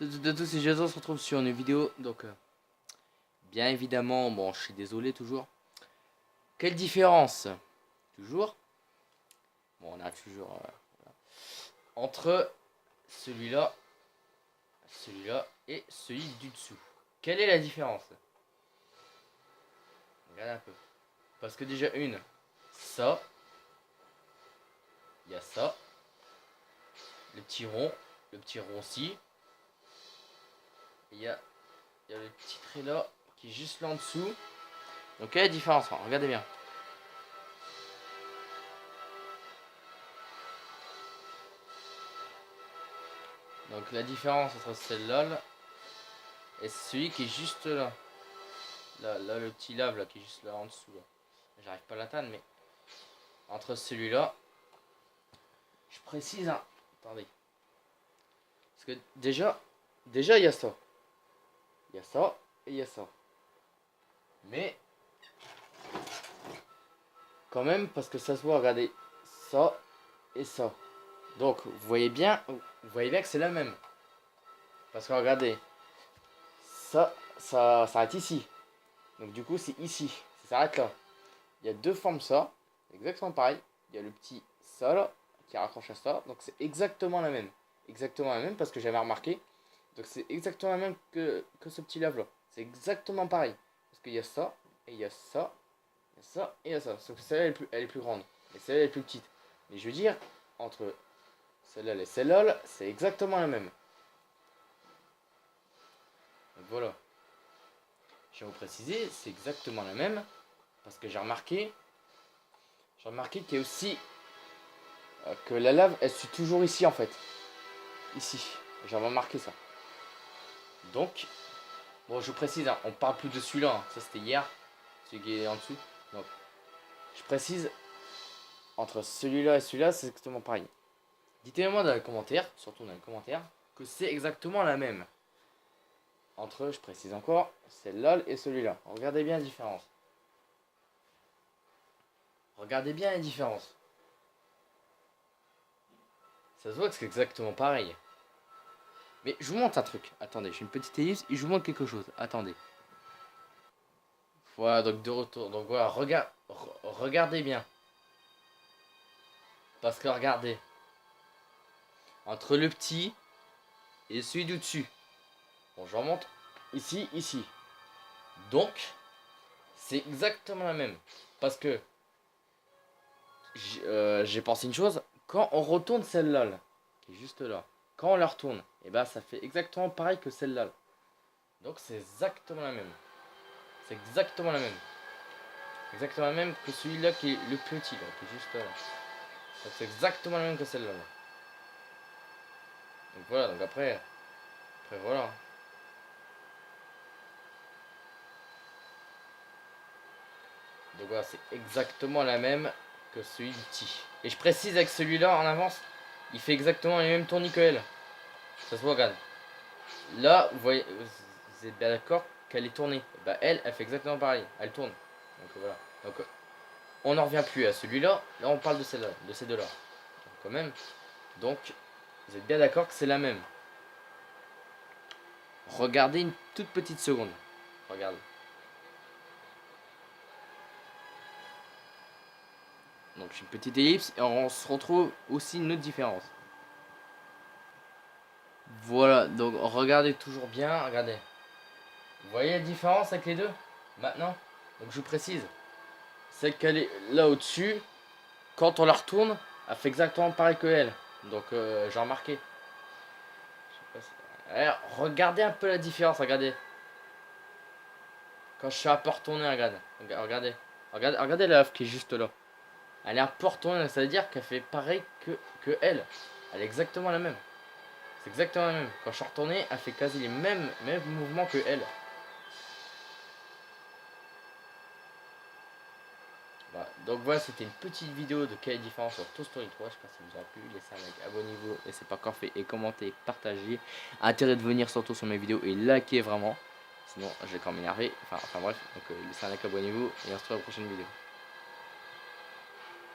De tous ces jeux, on se retrouve sur une vidéo. Donc, bien évidemment, bon, je suis désolé toujours. Quelle différence toujours. Bon, on a toujours voilà, entre celui-là et celui du dessous. Quelle est la différence? Regarde un peu. Parce que déjà ça, il y a ça, le petit rond-ci. Il y a le petit trait là qui est juste là en dessous. Donc quelle est la différence? Regardez bien. Donc la différence entre celle-là et celui qui est juste là. Là, le petit lave là qui est juste là en dessous. J'arrive pas à l'atteindre, mais entre celui-là, je précise, hein. Attendez. Parce que déjà il y a ça. Il y a ça et il y a ça. Mais quand même, parce que ça se voit, regardez, ça et ça. Donc vous voyez bien que c'est la même. Parce que regardez, ça s'arrête ici. Donc du coup c'est ici, ça s'arrête là. Il y a deux formes ça, exactement pareil. Il y a le petit ça là, qui raccroche à ça. Donc c'est exactement la même. Exactement la même parce que j'avais remarqué. Donc c'est exactement la même que ce petit lave là. C'est exactement pareil. Parce qu'il y a ça, et il y a ça, il y a ça, et il y a ça. Sauf que celle-là elle est plus grande. Et celle-là elle est plus petite. Mais je veux dire, entre celle-là et celle-là, c'est exactement la même. Donc voilà. Je vais vous préciser, c'est exactement la même. Parce que j'ai remarqué qu'il y a aussi que la lave, elle suit toujours ici en fait. Ici. J'ai remarqué ça. Donc, bon, je vous précise, hein, on parle plus de celui-là. Hein. Ça, c'était hier. Celui qui est en dessous. Donc, je précise, entre celui-là et celui-là, c'est exactement pareil. Dites-moi dans les commentaires, surtout dans les commentaires, que c'est exactement la même. Entre, je précise encore, celle-là et celui-là. Regardez bien la différence. Regardez bien la différence. Ça se voit que c'est exactement pareil. Mais je vous montre un truc. Attendez, j'ai une petite ellipse et je vous montre quelque chose. Attendez. Voilà, donc de retour. Donc voilà, regardez bien. Parce que regardez. Entre le petit et celui du dessus. Bon, je remonte. Ici, ici. Donc, c'est exactement la même. Parce que j'ai pensé une chose. Quand on retourne celle-là, qui est juste là. Quand on la retourne, et ben ça fait exactement pareil que celle-là. Donc c'est exactement la même. C'est exactement la même. Exactement la même que celui-là qui est le petit là, qui est juste là. Donc c'est exactement la même que celle-là. Donc voilà, donc après voilà. Donc voilà, c'est exactement la même que celui du petit. Et je précise avec celui-là en avance, il fait exactement les mêmes tournis que elle. Ça se voit, regarde. Là, vous voyez, vous êtes bien d'accord qu'elle est tournée. Bah elle fait exactement pareil. Elle tourne. Donc voilà. Donc on n'en revient plus à celui-là. Là, on parle de celle-là, de ces deux-là. Quand même. Donc, vous êtes bien d'accord que c'est la même. Regardez une toute petite seconde. Regardez. Donc j'ai une petite ellipse et on se retrouve aussi une autre différence. Voilà, donc regardez toujours bien, regardez. Vous voyez la différence avec les deux? Maintenant, donc je vous précise. Celle qu'elle est là au-dessus, quand on la retourne, elle fait exactement pareil que elle. Donc j'ai remarqué. Alors, regardez un peu la différence, regardez. Quand je suis un peu retourné, regardez. Regardez la œuf qui est juste là. Elle est un peu retournée, ça veut dire qu'elle fait pareil que elle. Elle est exactement la même. C'est exactement la même. Quand je suis retourné, elle fait quasi les mêmes mouvements que elle. Voilà. Donc voilà, c'était une petite vidéo de quelle différence sur Toy Story 3. Je sais pas si vous a plu. Laissez un like, abonnez-vous et c'est pas encore fait. Et commentez, partagez. Intérêt de venir surtout sur mes vidéos et liker vraiment. Sinon, je vais quand même m'énerver. Enfin bref, donc laissez un like, abonnez-vous et on se retrouve à la prochaine vidéo.